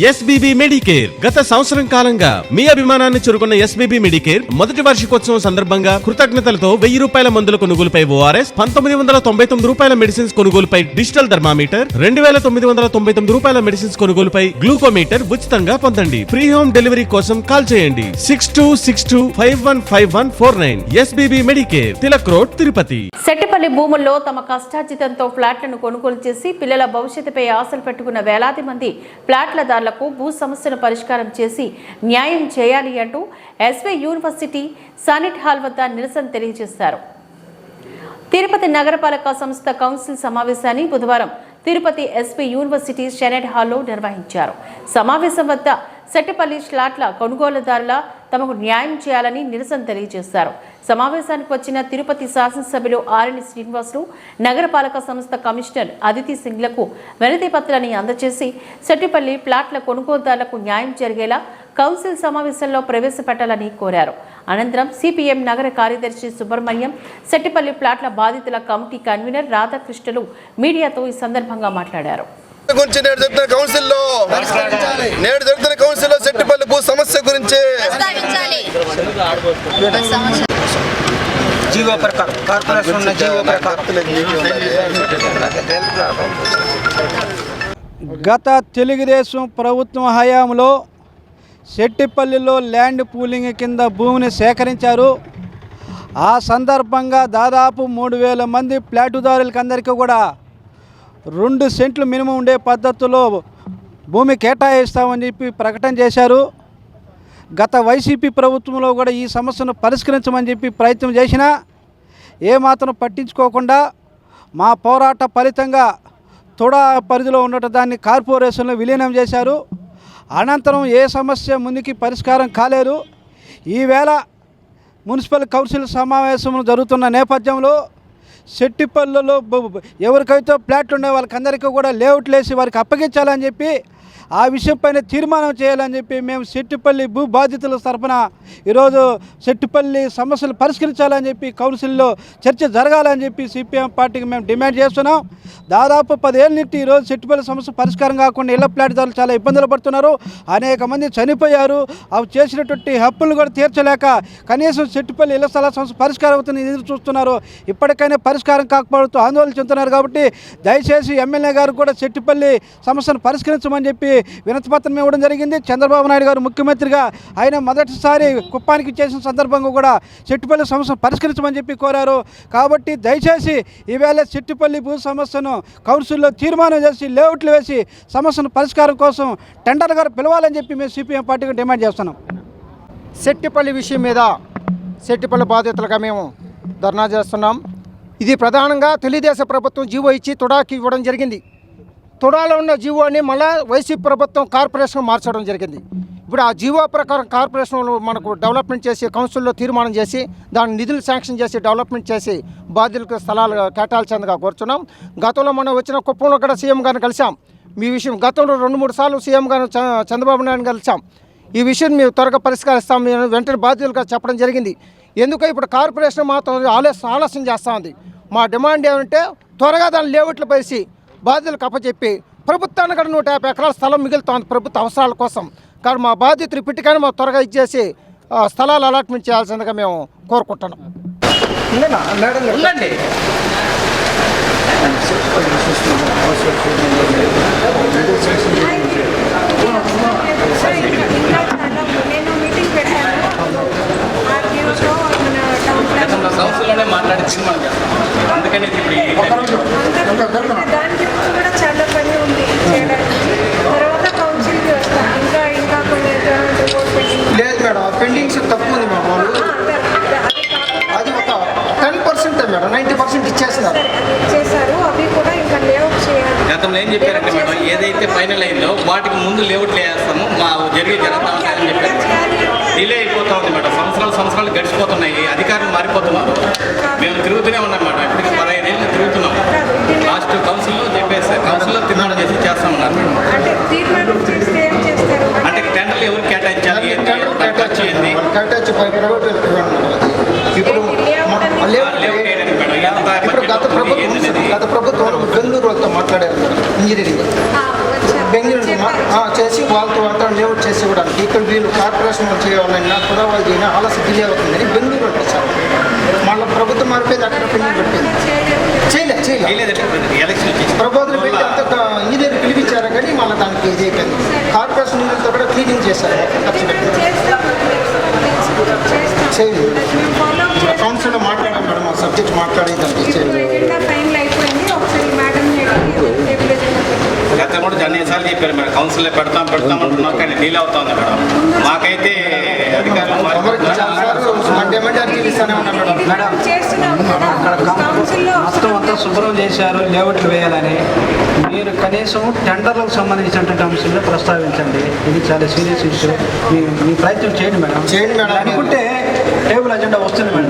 SBB Medicare గత సంవత్సరం కాలంగా మీ అభిమానాన్ని చురుకున్న ఎస్బీబీ మెడికేర్ మొదటి వార్షికోత్సవం సందర్భంగా కృతజ్ఞతలతో 1000 రూపాయల మందుల కొనుగోలుపై ఓఆర్ఎస్, 1999 రూపాయల మెడిసిన్స్ కొనుగోలుపై డిజిటల్ థర్మామీటర్, 2999 రూపాయల మెడిసిన్స్ కొనుగోలుపై గ్లూకోమీటర్ ఉచితంగా పొందండి. ఫ్రీ హోమ్ డెలివరీ కోసం కాల్ చేయండి 6262515149. SBB Medicare, Tilak road, Tirupati. Settipalli భూముల్లో తమ కష్టార్జితంతో ఫ్లాట్లను కొనుగోలు చేసి పిల్లల భవిష్యత్తుపై ఆశలు పెట్టుకున్న వేలాది మంది ఫ్లాట్లదారులకు భూ సమస్యను పరిష్కారం చేసి న్యాయం చేయాలి అంటూ ఎస్వీ యూనివర్సిటీ సానిట్ హాల్ వద్ద నిరసన తెలియజేశారు. తిరుపతి నగరపాలక సంస్థ కౌన్సిల్ సమావేశాన్ని బుధవారం తిరుపతి ఎస్వీ యూనివర్సిటీ సెనెట్ హాల్లో నిర్వహించారు. సమావేశం వద్ద సెట్టిపల్లి ఫ్లాట్ల కొనుగోలుదారుల తమకు న్యాయం చేయాలని నిరసన తెలియజేశారు. సమావేశానికి వచ్చిన తిరుపతి శాసనసభ్యులు ఆర్ఎన్ శ్రీనివాసులు నగరపాలక సంస్థ కమిషనర్ అదితి సింగ్లకు వినతి పత్రాన్ని అందజేసి సెట్టిపల్లి ఫ్లాట్ల కొనుగోలుదారులకు న్యాయం జరిగేలా కౌన్సిల్ సమావేశంలో ప్రవేశపెట్టాలని కోరారు. అనంతరం సిపిఎం నగర కార్యదర్శి సుబ్రహ్మణ్యం, సెట్టిపల్లి ఫ్లాట్ల బాధితుల కమిటీ కన్వీనర్ రాధాకృష్ణలు మీడియాతో ఈ సందర్భంగా మాట్లాడారు. నేడు జరుగుతున్న కౌన్సిల్లో సెట్టిపల్లి భూ సమస్య గురించి గత తెలుగుదేశం ప్రభుత్వం హయాంలో సెట్టిపల్లిలో ల్యాండ్ పూలింగ్ కింద భూమిని సేకరించారు. ఆ సందర్భంగా దాదాపు 3000 మంది ఫ్లాటుదారులకి అందరికీ కూడా 2 సెంట్లు మినిమం ఉండే పద్ధతిలో భూమి కేటాయిస్తామని చెప్పి ప్రకటన చేశారు. గత వైసీపీ ప్రభుత్వంలో కూడా ఈ సమస్యను పరిష్కరించమని చెప్పి ప్రయత్నం చేసినా ఏమాత్రం పట్టించుకోకుండా మా పోరాట ఫలితంగా తొడా పరిధిలో ఉన్న దాన్ని కార్పొరేషన్లో విలీనం చేశారు. అనంతరం ఏ సమస్య ముందుకి పరిష్కారం కాలేదు. ఈవేళ మున్సిపల్ కౌన్సిల్ సమావేశం జరుగుతున్న నేపథ్యంలో సెట్టిపల్లిలో ఎవరికైతే ఫ్లాట్లు ఉన్నాయో వాళ్ళకందరికీ కూడా లేఅవుట్లు వేసి వారికి అప్పగించాలని చెప్పి ఆ విషయంపైన తీర్మానం చేయాలని చెప్పి మేము సెట్టిపల్లి భూ బాధితుల తరఫున ఈరోజు సెట్టిపల్లి సమస్యలు పరిష్కరించాలని చెప్పి కౌన్సిల్లో చర్చ జరగాలని చెప్పి సిపిఎం పార్టీకి మేము డిమాండ్ చేస్తున్నాం. దాదాపు 10 ఏళ్ళ నుండి ఈరోజు సెట్టిపల్లి సమస్య పరిష్కారం కాకుండా ఇళ్ల ఫ్లాట్దారులు చాలా ఇబ్బందులు పడుతున్నారు. అనేక మంది చనిపోయారు. అవి చేసినటువంటి హక్కులు కూడా తీర్చలేక కనీసం సెట్టిపల్లి ఇళ్ల స్థల సమస్య పరిష్కారం అవుతుంది ఎదురు చూస్తున్నారు. ఇప్పటికైనా పరిష్కారం కాకపోవడంతో ఆందోళన చెందుతున్నారు. కాబట్టి దయచేసి ఎమ్మెల్యే గారు కూడా సెట్టిపల్లి సమస్యను పరిష్కరించమని చెప్పి వినతిపత్రం ఇవ్వడం జరిగింది. చంద్రబాబు నాయుడు గారు ముఖ్యమంత్రిగా ఆయన మొదటిసారి కుప్పానికి చేసిన సందర్భంగా కూడా సెట్టిపల్లి సమస్యను పరిష్కరించమని చెప్పి కోరారు. కాబట్టి దయచేసి ఈవేళ సెట్టిపల్లి భూ సమస్యను కౌన్సిల్లో తీర్మానం చేసి లేఅవుట్లు వేసి సమస్యను పరిష్కారం కోసం టెండర్ గారు పిలవాలని చెప్పి మేము సిపిఎం పార్టీకి డిమాండ్ చేస్తున్నాం. సెట్టిపల్లి విషయం మీద సెట్టిపల్లి బాధితులుగా మేము ధర్నా చేస్తున్నాం. ఇది ప్రధానంగా తెలుగుదేశం ప్రభుత్వం జీవో ఇచ్చి తుడాకి ఇవ్వడం జరిగింది. తుడాలో ఉన్న జీవోని మళ్ళీ వైసీపీ ప్రభుత్వం కార్పొరేషన్ మార్చడం జరిగింది. ఇప్పుడు ఆ జీవో ప్రకారం కార్పొరేషన్లో మనకు డెవలప్మెంట్ చేసి కౌన్సిల్లో తీర్మానం చేసి దాని నిధులు శాంక్షన్ చేసి డెవలప్మెంట్ చేసి బాధ్యులకు స్థలాలు కేటాయించేందుకు కోరుతున్నాం. గతంలో మనం వచ్చిన కుప్పంలో కూడా సీఎం గారిని కలిసాం. మీ విషయం గతంలో 2-3 సార్లు సీఎం గారిని చంద్రబాబు నాయుడు కలిసాం. ఈ విషయం మేము త్వరగా పరిష్కరిస్తాం వెంటనే బాధ్యులుగా చెప్పడం జరిగింది. ఎందుకో ఇప్పుడు కార్పొరేషన్ మాత్రం ఆలస్యం చేస్తూ ఉంది. మా డిమాండ్ ఏమంటే త్వరగా దాన్ని లేఅవుట్లు పరిచి బాధ్యులకు అప్పచెప్పి ప్రభుత్వానికి 150 ఎకరాల స్థలం మిగులుతోంది ప్రభుత్వ అవసరాల కోసం. కానీ మా బాధ్యతలు ఇప్పటికైనా మా త్వరగా ఇచ్చేసి స్థలాలు అలాట్మెంట్ చేయాల్సిందిగా మేము కోరుకుంటున్నాం. సంస్థలోనే మాట్లాడించి అందుకని దానికి కూడా చాలా పని ఉంది చేయడానికి. తర్వాత కౌన్సిల్కి వస్తాం. ఇంకా కొన్ని లేదు మేడం, పెండింగ్స్ తక్కువ ఉంది మా వాళ్ళు. అది ఒక 10% మేడం, 90% ఇచ్చేస్తున్నారు. చేశారు. అవి కూడా ఇంకా లేఅవుట్ చేయాలి. గతంలో ఏం చెప్పారంటే మేడం, ఏదైతే ఫైనల్ అయిందో వాటికి ముందు లేఅవుట్లు వేస్తాము, మా జరుగుతా ఉంటాయని చెప్పారు. డిలే అయిపోతా ఉంది మేడం. సంవత్సరాలు గడిచిపోతున్నాయి. అధికారులు మారిపోతున్నారు. మేము తిరుగుతూనే ఉన్నాం మేడం. ఇప్పటికి 15 ఏళ్ళు తిరుగుతున్నాం. లాస్ట్ కౌన్సిల్లో చెప్పేసి కౌన్సిల్లో తీర్మానం చేసి చేస్తామన్నారు మేడం. అంటే టెండర్లు ఎవరు కేటాయించాలి, ఖర్చు ఏంది, ఇప్పుడు గత ప్రభుత్వంలో బెంగళూరుతో మాట్లాడారు ఇంజనీరింగ్ బెంగళూరు చేసి వాళ్ళతో లేఅవుట్ చేసి ఇవ్వడానికి ఇక్కడ వీళ్ళు కార్పొరేషన్ చేయాలన్నా కూడా వాళ్ళు చేయనా ఆలస్యం డిలే అవుతుందని బెంగళూరు వచ్చేసారు. మళ్ళీ ప్రభుత్వం మారిపోయింది, అక్కడ పెండింగ్ పెట్టింది. ఎలక్షన్ ప్రబోధన పెట్టి అంత ఇంజనీర్ పిలిపించారు కానీ మళ్ళీ దానికి ఇది అయిపోయింది. కార్పొరేషన్ నీళ్ళతో కూడా క్లీనింగ్ చేశారు, ఖర్చు పెట్టి చేయలేదు. కౌన్సిల్లో మాట్లాడాం మేడం, ఆ సబ్జెక్ట్ మాట్లాడి దానికి ఫైనల్ అయిపోయింది. ఒకసారి మేడం గత కూడా అన్నిసార్లు చెప్పారు మేడం, కౌన్సిల్లో పెడతాం అంటున్నారు కానీ డీల్ అవుతుంది మేడం. మాకైతే అధికారులు మొత్తం అంతా శుభ్రం చేశారు లేఅవుట్లు వేయాలని. మీరు కనీసం టెండర్లకు సంబంధించినటువంటి అంశంలో ప్రస్తావించండి. ఇది చాలా సీరియస్ ఇష్యూ. మీ ప్రయత్నం చేయండి మేడం. చేయండి మేడం. అనుకుంటే టేబుల్ అజెండా వస్తుంది మేడం.